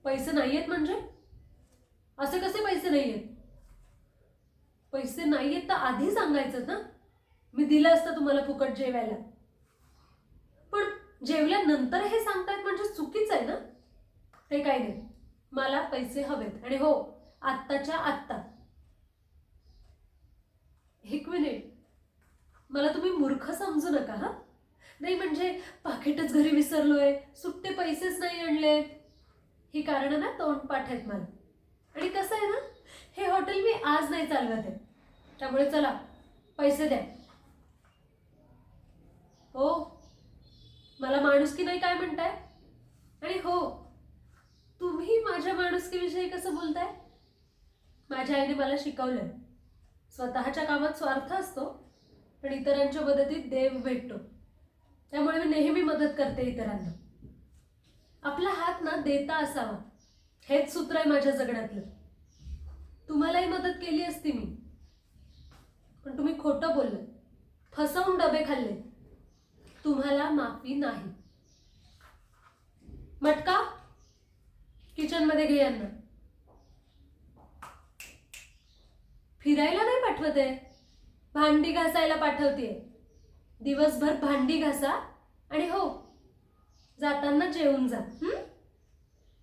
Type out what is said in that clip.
पैसे नाहीयेत म्हणजे? असे कसे पैसे नाहीयेत? पैसे नाहीयेत तर आधी सांगायचं ना, मी दिलं असतं तुम्हाला फुकट जेवायला. पण जेवल्यानंतर हे सांगतायत म्हणजे चुकीचं आहे ना. ते काही नाही, मला पैसे हवेत आणि हो, आत्ताच्या आत्ता. एक मिनिट, मला तुम्ही मूर्ख समजू नका हा. नाही म्हणजे पाकिटच घरी विसरलोय, सुट्टे पैसेच नाही आणलेत, ही कारणं ना तोंडपाठ आहेत मला. आणि कसं आहे ना, हे हॉटेल मी आज नाही चालवत आहे, त्यामुळे चला पैसे द्या. हो, मला माणुसकी नाही काय म्हणताय? आणि हो, तुम्ही माझ्या माणुसकीविषयी कसं बोलताय? माझ्या आईने मला शिकवलंय, स्वतःच्या कामात स्वार्थ असतो पण इतरांच्या मदतीत देव भेटतो. त्यामुळे मी नेहमी मदत करते इतरांना. आपला हात ना देता असावा, हेच सूत्र आहे माझ्या जगण्यातलं. तुम्हालाही मदत केली असती मी, पण तुम्ही खोटं बोलले, फसवून डबे खाल्ले. तुम्हाला माफी नाही. मटका किचन मध्ये घे यांना. फिरायला नाही पाठवत आहे, भांडी घासायला पाठवतेय. दिवसभर भांडी घासा आणि हो, जाताना जेवून जा.